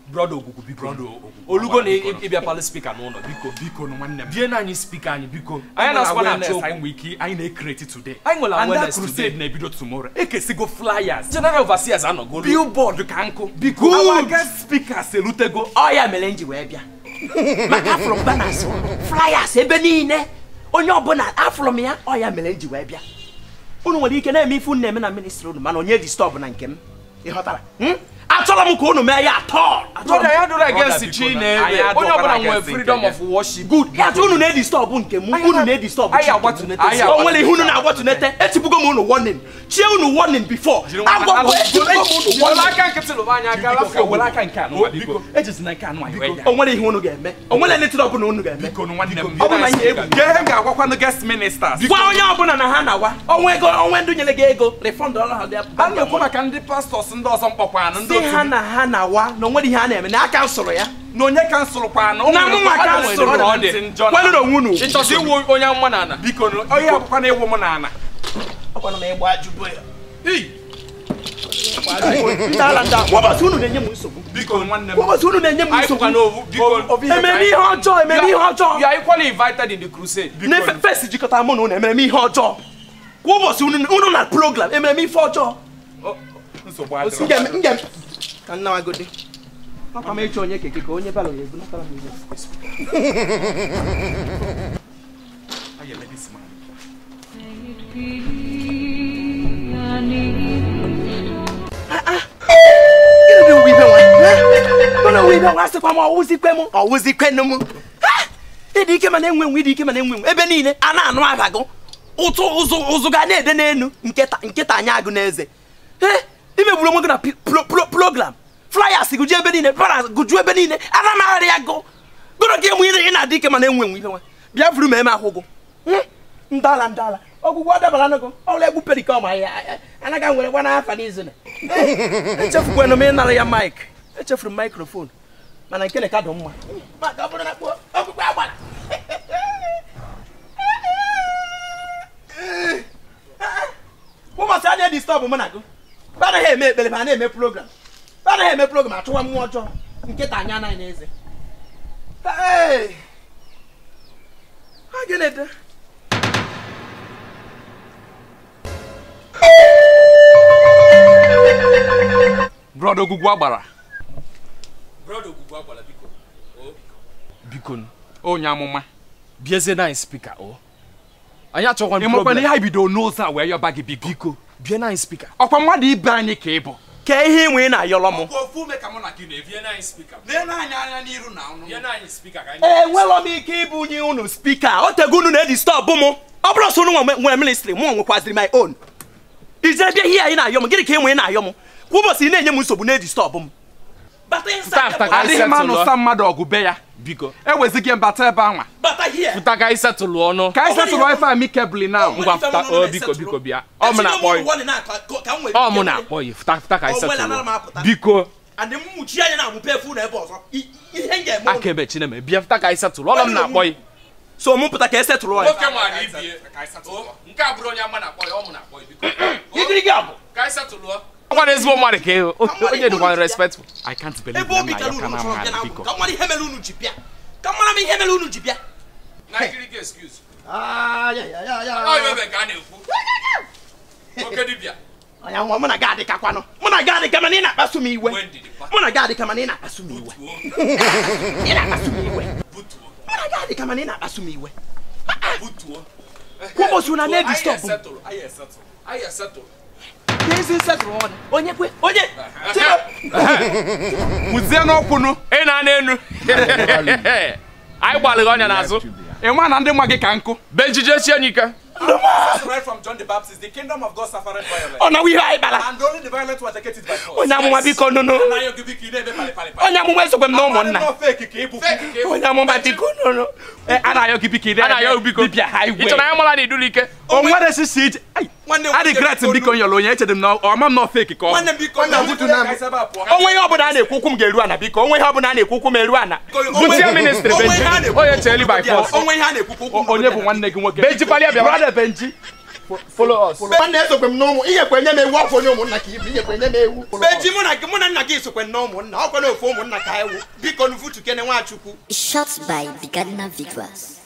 Brother Ogugu biko. Olugo na ibia pale speaker no no biko no nwanne m. Bie na anyị speaker anyị biko. Anyị na wiki anyị na create today. Anyị nwere awareness today na ebido tomorrow. Ekesigo flyers. General overseers anọgo. Billboard ka nkụ. Biko. Our guest speakers elutego. Ya mere nji wee bịa. Maka from banners, flyers ebe niile. Onye ọbụla afụrụ ya ya mere nji wee bịa. Unu nwere ike na-eme ifu na-eme na ministry unu mana onye disturb na nke m. Ị ghọtara? Achọrọ m ka unu mee ya atọ. Brother, ya dụrụ against Chineke. Onye ọbụla nwere freedom of worship. Good. Ya unu na-disturb nke m. Unu na-disturb. Anyị agbatunete. O nwere ihe unu na-agbatunete. Etibugo m unu warning. Chie unu warning before. Agwagwa etibugo m unu warning. Aka nkịtị lụba anya aka lafu were aka nke anụ biko. Ejisi na nke anụ anyị. O nwere ihe unu ga-eme. O nwere anything ọbụla unu ga-eme. Biko no nwanne m. Ọ bụ na ihe egwu. Ge ga-agwakwa no guest ministers. Gwa onye ọbụla na ha na-awa. Onwe ndụ nyere gị ego. Refund ọrụ ha dị. A na-ekwu maka ndị pastors ndị ọzọ mkpọkwa anụ ndị otu. Ha na ha na-awa na onwere ihe a na-eme na aka nsụrụ ya. Na onye kansụl kwa anụ. Na mụ maka nsụrụ ọ dị. Kwelu na onwe unu. Ịchọsi iwu onye mma na ana. Biko onye akwụkwọ na iwu m na ana. Ọkwa na ịgba ajụbụ ya. Wabasi unu na-enye m nsogbu. Biko nwanne m. Wabasi unu na-enye m nsogbu. Ememe ihe ọjọọ, ememe ihe ọjọọ. You are equally invited in the crusade. Na first jikọta mụ na unu ememe ihe ọjọọ. Kwa ụbọchị unu na program ememe ife ọjọọ. Nsogbu adịrọ. Ngem. Ka nna wagodi. Papa m eche onye keke ka onye balo ya ebu natara m ihe. Ayele this man. Ebe niile a na-anụ abago ụzụ ga na-ede n'enu nkịta anya agụ n'eze imegburu onwe gị na program flyers gụju ebe niile banners gụju ebe niile ana m agharị ya gụ gụrụ ka enwe ị na-adị ike mana enwe ife nwa bịa vuru ma eme ahụgụ ndala ọgwụgwọ adabara n'ego ọrụ egbu perikom anaghị nwere gwa n'afa n'izu na echefukwana m ịnara ya mic echefuru m microphone mana nke ka dị mma maka ọ bụrụ na ọgwụgwọ agbara ụbọchị a na-edistọb m na gụ anaghị eme ekpere ma na-eme program anaghị eme program achụwa mmụọ ọjọọ nkịta anya anaghị n'eze gịnị Brother Ogugu agbara biko onye amụma bieze na speaker anyị achọkwa ịmụkwa na ihe anyị bido n'ụzọ a wee yọba gị biko bie na speaker ọkwa mmadụ ibe anyị ka ị bụ ka ihe inwe na-ayọrọ m enwelọ m ike ịbụ onye unu spika o tego unu na-edistọbụ m ọ bụrụ sọ unu nwere ministri mụ nwekwaziri my own ije bịa ihe anyị na-ayọ m gịnị ka ị nwee na-ayọ m kwa ụbọchị ị na-enye m nsogbu na-edistọbụ m adịghị m anụsa mmadụ ọgụ be ya biko ewezighị mbata ebe anwa fụta ka anyị setụlụ ọnụ ka anyị setụlụ ife amicably now ngwa fụta biko bịa ọ mụ na-akpọ ya fụta ka anyị setụlụ biko aka ebe Chineme bịa fụta ka anyị setụlụ ọlọ m na-akpọ ya so mụ pụta ka esetụlụ ọya ọkwa na ezigbo mmadụ ka onye dịkwa respectful. I can't believe na ya ka na mmadụ biko ka mmadụ ihe mere unu ji bịa ka mara m ihe mere unu ji bịa onye nwa mụ na gị adịkakwanụ mụ na gị adịka mana ị na-akpasu m iwe mụ na gị adịka mana ị na-akpasu m iwe ị na-akpasu m iwe mụ na gị adịka mana ị na-akpasu m iwe kwa ụbọchị una na-edistọbụ onye kwe onye muzie n'ọkwụnụ ị na-ana enu anyị gbalịghị ọnya n'azụ ịma na ndị nwa gị ka nkụ benjije sie n'ike from John the Baptist, the kingdom of God suffered violence. Oh, now we are bala. And only the violent were taken by force. Onye amụma biko no. Onye amụma esokwe m n'ụmụ nna. Onye amụma biko no. Anaghị gị biko anaghị biko dibịa highway. Ịchọ na anyị mara na idulu ike. O nwere sisi ije. I regret biko nyọrọ onye echedị m na ọma m nọ fake ka ọ. Onwe ihe ọbụla a na-ekwu okwu m ga-eru ana biko. Onwe ihe ọbụla a na-ekwu okwu m eru ana. Butia ministry Benji. Onye cheli by force. Onwe ihe a na-ekwu okwu. Onye bụ nwanne gị nwoke. Benji pali abịa. Brother Benji. Follow us. Nwanne esokwe m n'ụmụ ihe kwenye m ewu ọkwa onye ụmụnna ka ibu ihe kwenye m ewu. Beji mụ na nna gị sokwe n'ụmụnna ọkwa na ofu ụmụnna ka ewu biko nufutu kene Nwachukwu. Shot by the Cardinal Victors.